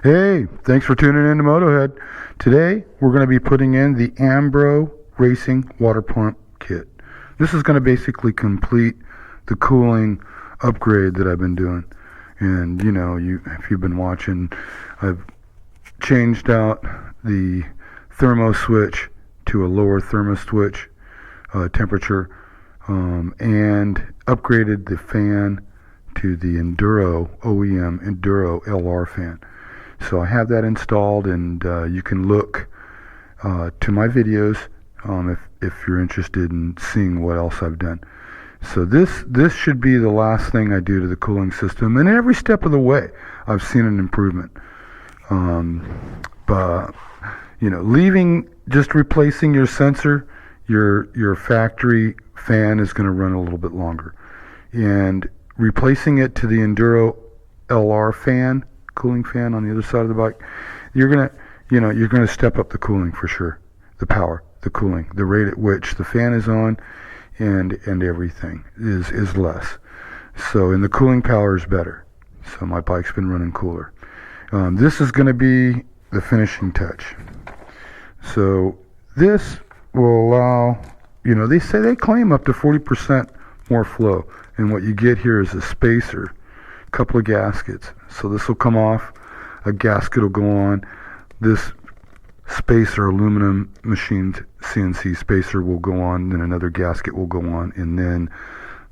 Hey, thanks for tuning in to MotoHead. Today, we're going to be putting in the Ambro Racing Water Pump Kit. This is going to basically complete the cooling upgrade that I've been doing. And, if you've been watching, I've changed out the thermo switch to a lower thermo switch temperature and upgraded the fan to the Enduro OEM Enduro LR fan. So I have that installed, and you can look to my videos if you're interested in seeing what else I've done. So this should be the last thing I do to the cooling system, and every step of the way I've seen an improvement. But just replacing your sensor, your factory fan is going to run a little bit longer, and replacing it to the Enduro LR fan, cooling fan on the other side of the bike, you're gonna step up the cooling for sure, the power, the cooling, the rate at which the fan is on, and everything is less. So, and the cooling power is better. So my bike's been running cooler. This is going to be the finishing touch. So this will allow, they claim up to 40% more flow, and what you get here is a spacer, a couple of gaskets. So this will come off, a gasket will go on, this spacer, aluminum machined CNC spacer will go on, then another gasket will go on, and then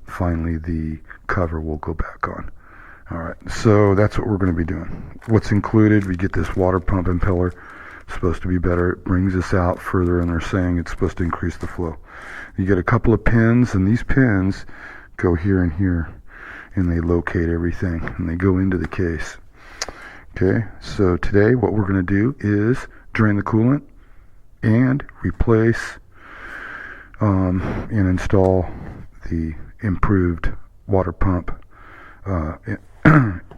finally the cover will go back on. Alright, so that's what we're going to be doing. What's included, we get this water pump impeller. It's supposed to be better. It brings us out further, and they're saying it's supposed to increase the flow. You get a couple of pins, and these pins go here and here, and they locate everything, and they go into the case. Okay, so today what we're going to do is drain the coolant and replace and install the improved water pump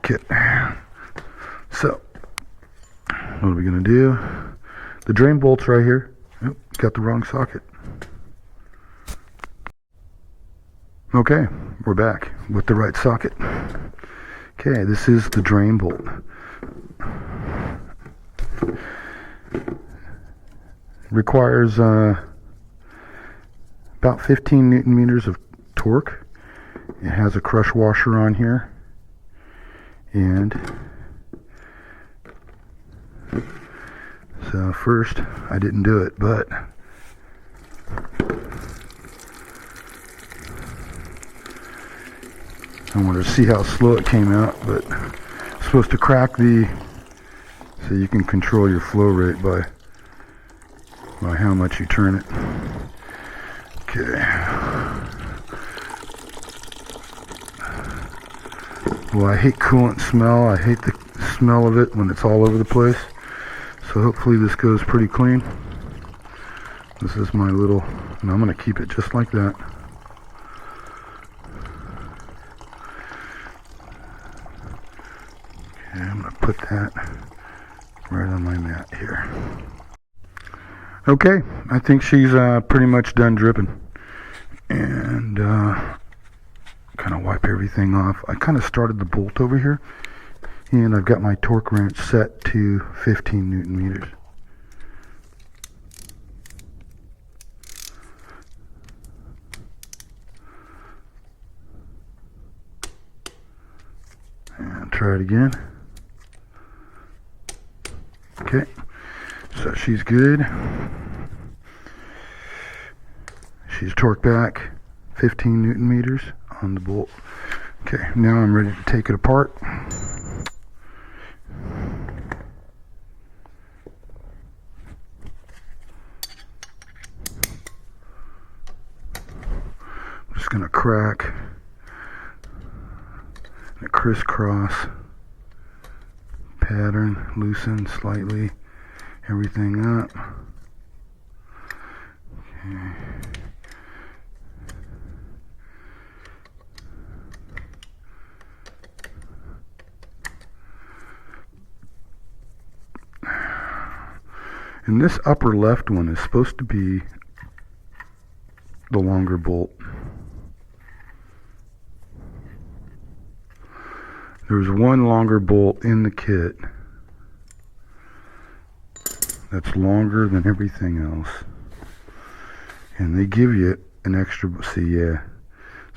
kit. So what are we going to do? The drain bolt's right here. Oh, got the wrong socket. Okay, we're back with the right socket. Okay, this is the drain bolt. Requires about 15 Newton meters of torque. It has a crush washer on here, and so first I didn't do it, but I wanted to see how slow it came out. But it's supposed to crack so you can control your flow rate by how much you turn it. Okay. Well, I hate coolant smell. I hate the smell of it when it's all over the place. So hopefully this goes pretty clean. This is my little, and I'm going to keep it just like that. Okay, I'm going to put that right on my mat here. Okay, I think she's pretty much done dripping. And kind of wipe everything off. I kind of started the bolt over here, and I've got my torque wrench set to 15 Newton meters. And try it again. Okay, so she's good. She's torqued back 15 Newton meters on the bolt. Okay, now I'm ready to take it apart. I'm just going to crack a crisscross pattern, loosen slightly everything up. Okay. And this upper left one is supposed to be the longer bolt. There's one longer bolt in the kit that's longer than everything else. And they give you an extra, see, yeah.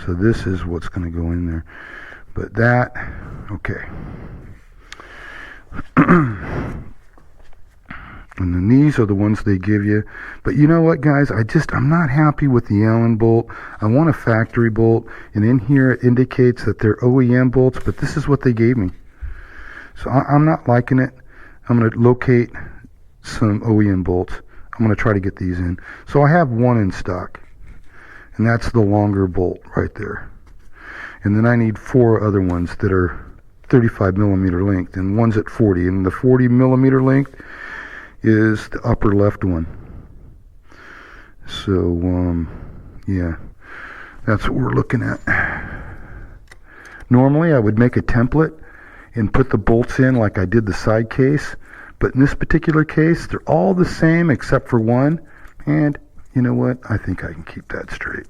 So this is what's going to go in there. But that, okay. And then these are the ones they give you. But you know what, guys? I'm not happy with the Allen bolt. I want a factory bolt. And in here it indicates that they're OEM bolts, but this is what they gave me. So I'm not liking it. I'm going to locate some OEM bolts. I'm going to try to get these in. So I have one in stock. And that's the longer bolt right there. And then I need 4 other ones that are 35 millimeter length. And one's at 40. And the 40 millimeter length is the upper left one. So yeah, that's what we're looking at. Normally I would make a template and put the bolts in like I did the side case, but in this particular case they're all the same except for one, and you know what, I think I can keep that straight.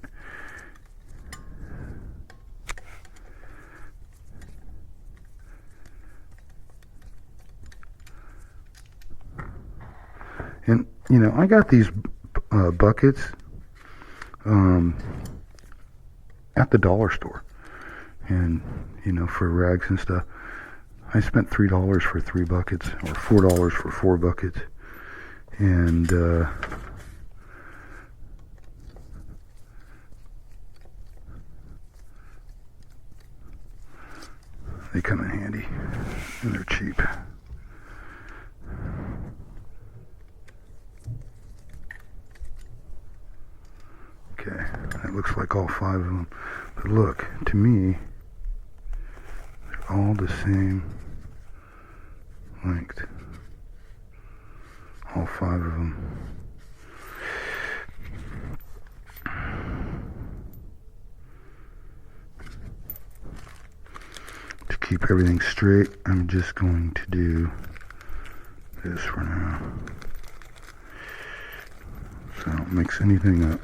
And, you know, I got these buckets at the dollar store. And, you know, for rags and stuff. I spent $3 for 3 buckets, or $4 for 4 buckets. And, they come in handy. And they're cheap. Okay, that looks like all 5 of them. But look, to me, they're all the same length. All 5 of them. To keep everything straight, I'm just going to do this for now. So I don't mix anything up.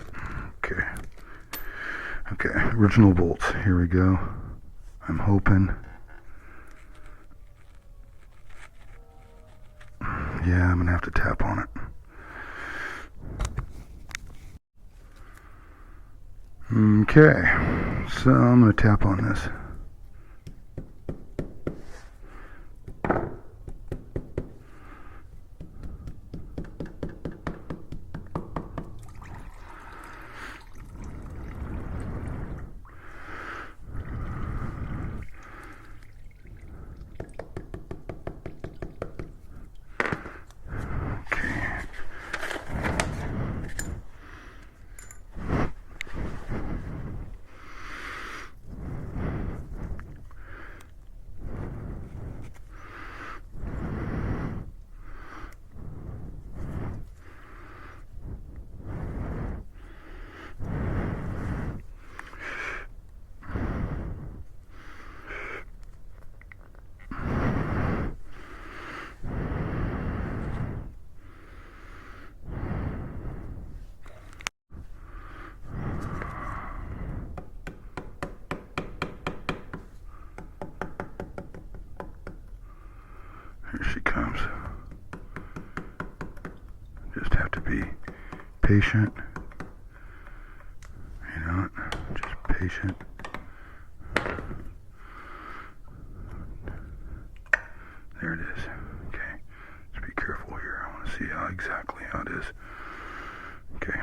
Okay, original bolts, here we go. I'm hoping. Yeah, I'm gonna have to tap on it. Okay, so I'm gonna tap on this. Here she comes. Just have to be patient. You know, just patient. There it is. Okay. Just be careful here. I want to see exactly how it is. Okay.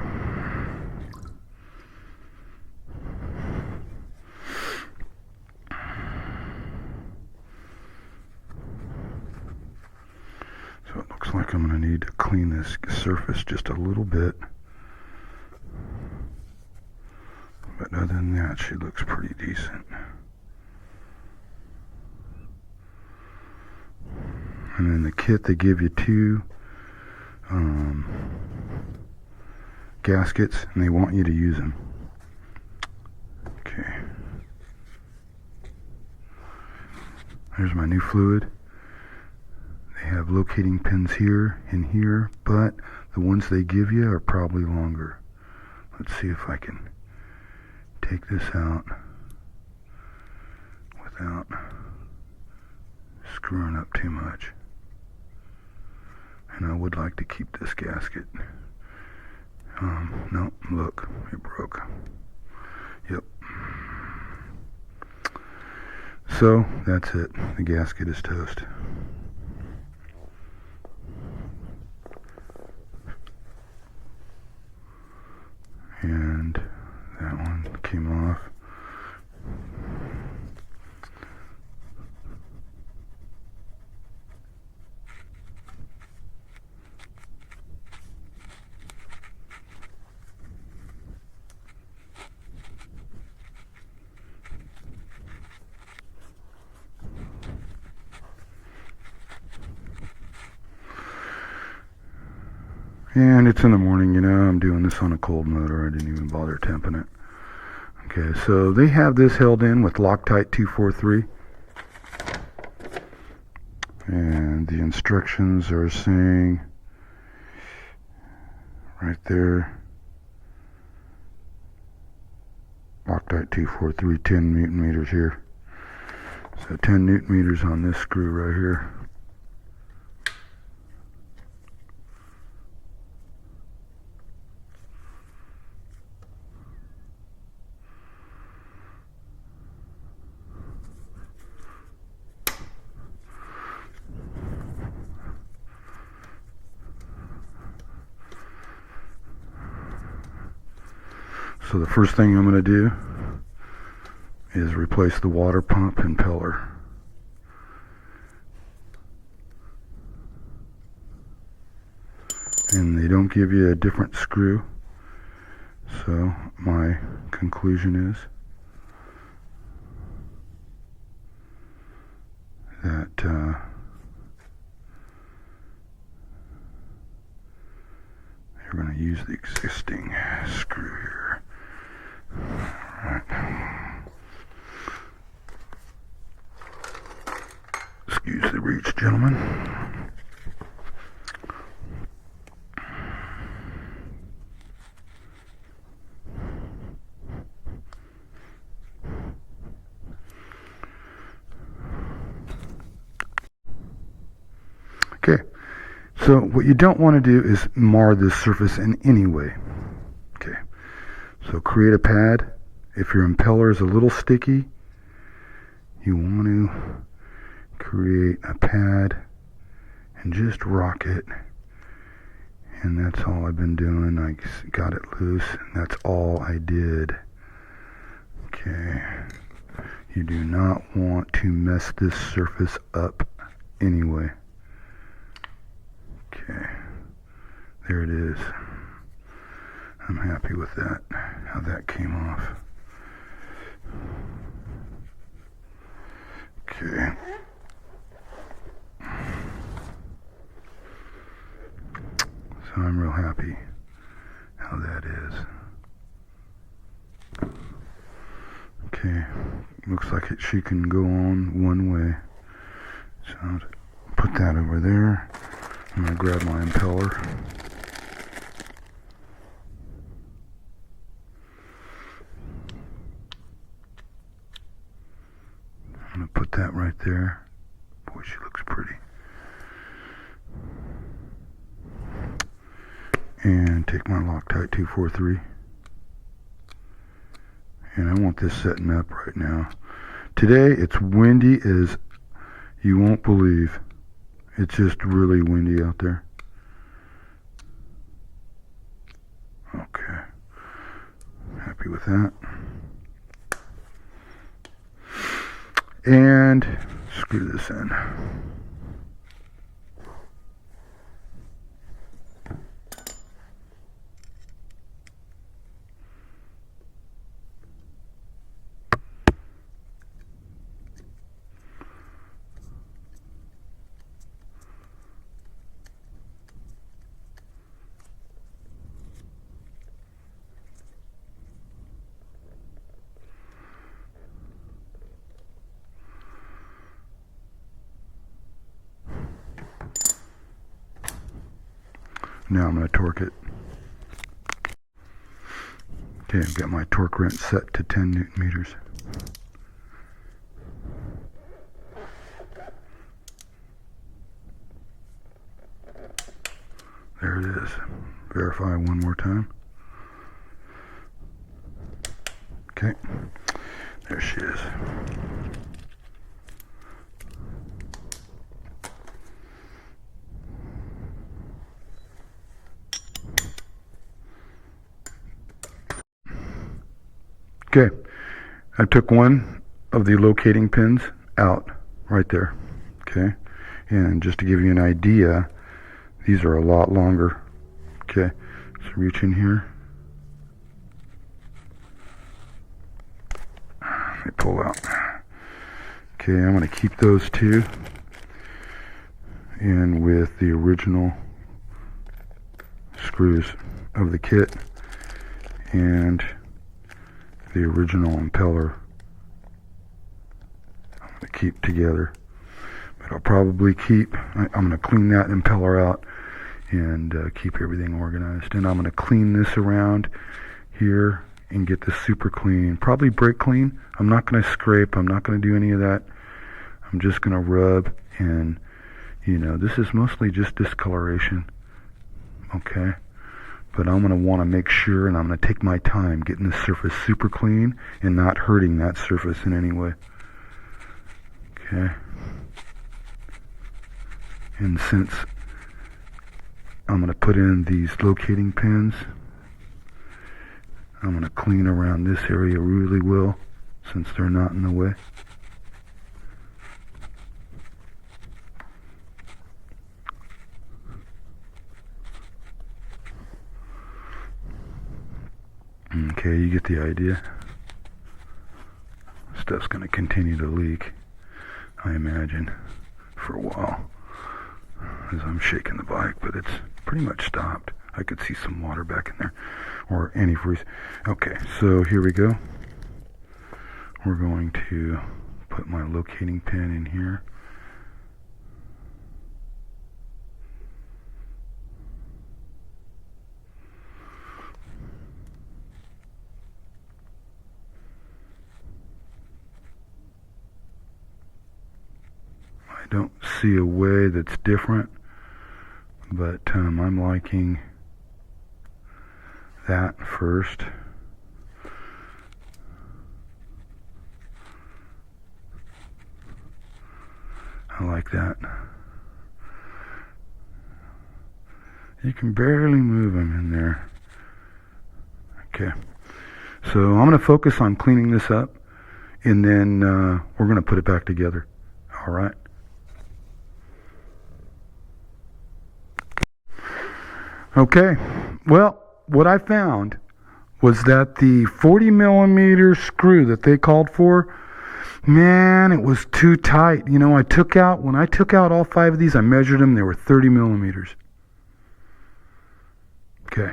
So it looks like I'm going to need to clean this surface just a little bit. But other than that, she looks pretty decent. And in the kit, they give you 2 gaskets, and they want you to use them. Okay. There's my new fluid. They have locating pins here and here, but the ones they give you are probably longer. Let's see if I can take this out without screwing up too much. And I would like to keep this gasket. No, look, it broke. Yep. So, that's it. The gasket is toast. And that one came off. And it's in the morning, you know, I'm doing this on a cold motor. I didn't even bother temping it. Okay, so they have this held in with Loctite 243. And the instructions are saying right there, Loctite 243, 10 Newton meters here. So 10 Newton meters on this screw right here. So the first thing I'm going to do is replace the water pump impeller. And they don't give you a different screw. So my conclusion is that you're going to use the existing screw here. Right. Excuse the reach, gentlemen. Okay, so what you don't want to do is mar this surface in any way. Okay, so create a pad. If your impeller is a little sticky, you want to create a pad and just rock it. And that's all I've been doing. I got it loose, and that's all I did. Okay, you do not want to mess this surface up anyway. Okay, there it is. I'm happy with that, how that came off. Okay. So I'm real happy how that is. Okay, looks like she can go on one way. So I'll put that over there. I'm going to grab my impeller. I'm going to put that right there. Boy, she looks pretty. And take my Loctite 243. And I want this setting up right now. Today it's windy as you won't believe. It's just really windy out there. Okay. Happy with that. And screw this in. Now I'm going to torque it. Okay, I've got my torque wrench set to 10 Newton meters. There it is. Verify one more time. Okay, there she is. Okay, I took one of the locating pins out right there. Okay, and just to give you an idea, these are a lot longer. Okay, so reach in here. Let me pull out. Okay, I'm going to keep those two in with the original screws of the kit and the original impeller. I'm going to keep together, but I'll probably keep, I'm going to clean that impeller out and keep everything organized. And I'm going to clean this around here and get this super clean, probably brake clean. I'm not going to scrape, I'm not going to do any of that. I'm just going to rub, and you know, this is mostly just discoloration, okay? But I'm going to want to make sure, and I'm going to take my time getting this surface super clean and not hurting that surface in any way. Okay. And since I'm going to put in these locating pins, I'm going to clean around this area really well since they're not in the way. Okay, you get the idea. Stuff's going to continue to leak, I imagine, for a while as I'm shaking the bike, but it's pretty much stopped. I could see some water back in there, or antifreeze. Okay, so here we go. We're going to put my locating pin in here. I don't see a way that's different, but I'm liking that first. I like that. You can barely move them in there. Okay, so I'm going to focus on cleaning this up, and then we're going to put it back together. All right. Okay, well, what I found was that the 40 millimeter screw that they called for, man, it was too tight. You know, when I took out all 5 of these, I measured them, they were 30 millimeters. Okay,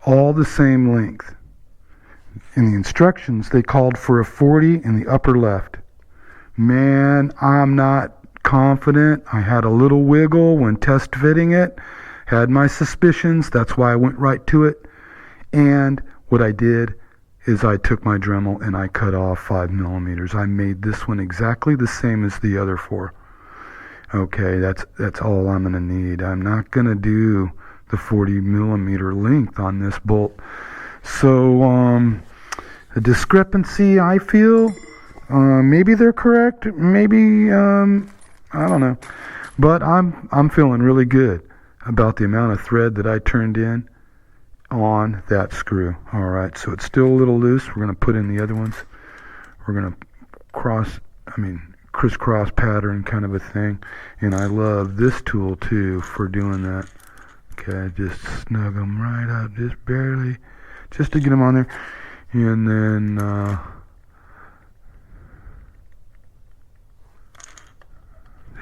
all the same length. In the instructions, they called for a 40 in the upper left. Man, I'm not confident. I had a little wiggle when test fitting it. Had my suspicions, that's why I went right to it. And what I did is I took my Dremel and I cut off 5 millimeters. I made this one exactly the same as the other 4. Okay, that's all I'm gonna need. I'm not gonna do the 40 millimeter length on this bolt. So the discrepancy, I feel, maybe they're correct, maybe I don't know, but I'm feeling really good about the amount of thread that I turned in on that screw. All right, so it's still a little loose. We're going to put in the other ones. We're going to crisscross pattern kind of a thing. And I love this tool too for doing that. Okay, just snug them right up, just barely, just to get them on there. And then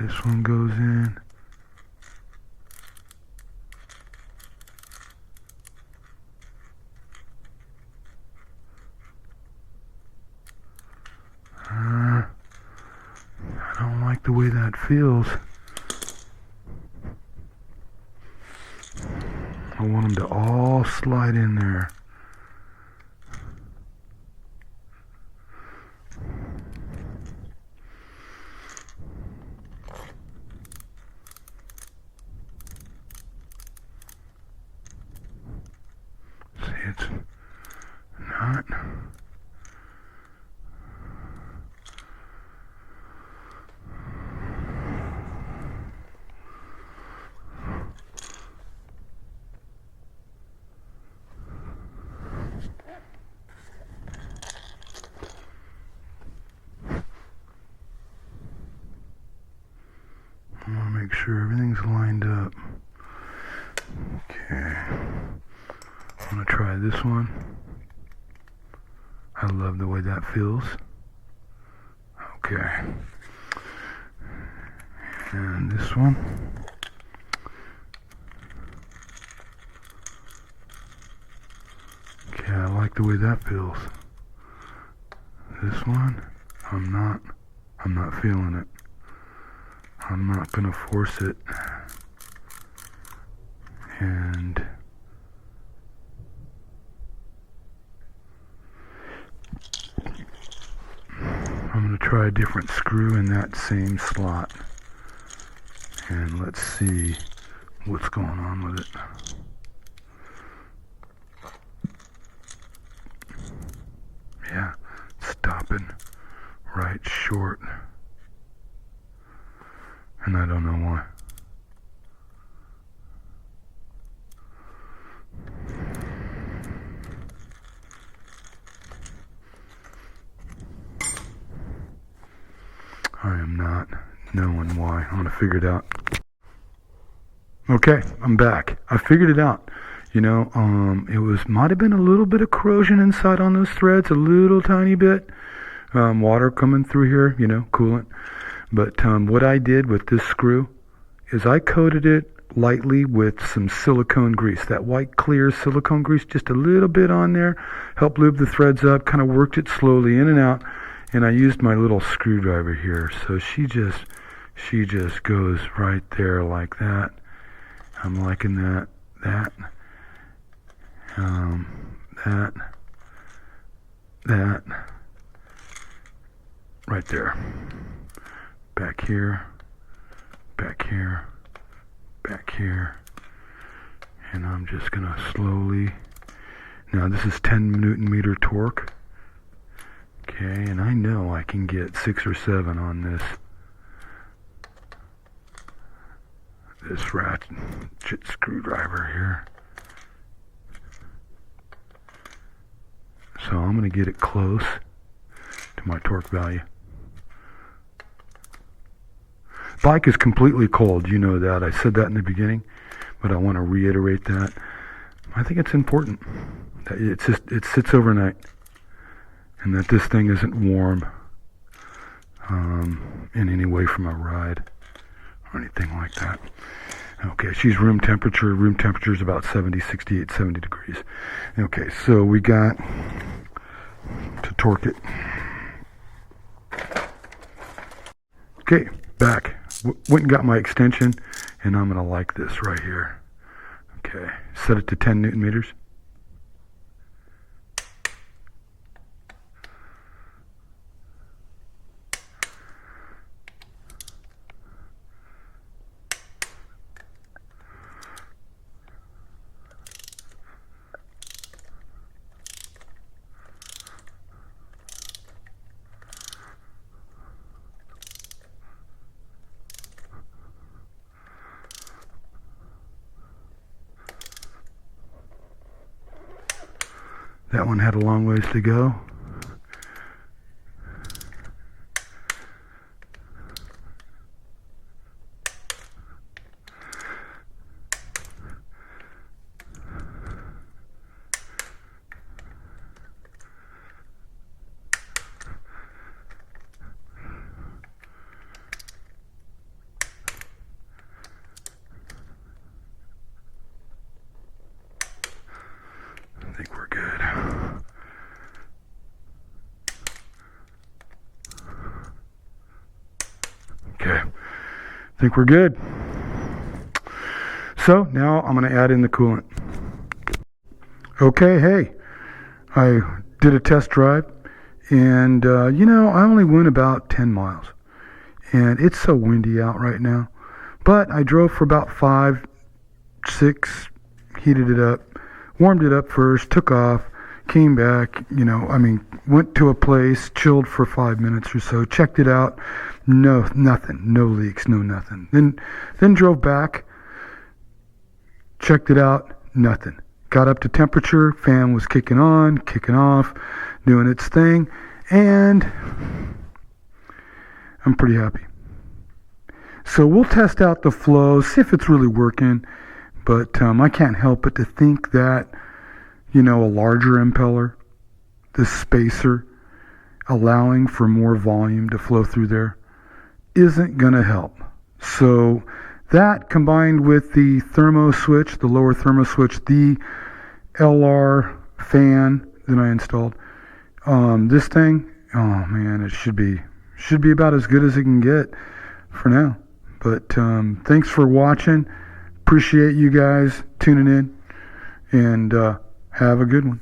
this one goes in. I don't like the way that feels. I want them to all slide in there. make sure everything's lined up. Okay. I'm going to try this one. I love the way that feels. Okay. And this one. Okay, I like the way that feels. This one, I'm not feeling it. I'm not gonna force it. And I'm gonna try a different screw in that same slot. And let's see what's going on with it. Yeah, stopping right short. And I don't know why. I am not knowing why. I'm going to figure it out. Okay, I'm back. I figured it out. You know, might have been a little bit of corrosion inside on those threads, a little tiny bit. Water coming through here, you know, coolant. But what I did with this screw is I coated it lightly with some silicone grease, that white clear silicone grease, just a little bit on there, helped lube the threads up, kind of worked it slowly in and out. And I used my little screwdriver here, so she just goes right there like that. I'm liking that, that, right there. Back here, back here, back here. And I'm just gonna slowly, now this is 10 Newton meter torque. Okay, and I know I can get 6 or 7 on this ratchet screwdriver here. So I'm going to get it close to my torque value. Bike is completely cold, you know that. I said that in the beginning, but I want to reiterate that. I think it's important that it sits overnight. And that this thing isn't warm in any way from a ride or anything like that. Okay, she's room temperature. Room temperature is about 70, 68, 70 degrees. Okay, so we got to torque it. Okay, back. Went and got my extension, and I'm going to like this right here. Okay, set it to 10 Newton meters. That one had a long ways to go. I think we're good. Okay, I think we're good. So now I'm going to add in the coolant. Okay, hey, I did a test drive, and you know, I only went about 10 miles, and it's so windy out right now, but I drove for about 5, 6, heated it up, warmed it up first, took off, came back, you know, I mean, went to a place, chilled for 5 minutes or so, checked it out, no, nothing, no leaks, no nothing. Then drove back, checked it out, nothing. Got up to temperature, fan was kicking on, kicking off, doing its thing, and I'm pretty happy. So we'll test out the flow, see if it's really working. But I can't help but to think that, a larger impeller, the spacer, allowing for more volume to flow through there, isn't going to help. So that, combined with the thermo switch, the lower thermo switch, the LR fan that I installed, this thing, oh man, it should be about as good as it can get for now. But thanks for watching. Appreciate you guys tuning in, and have a good one.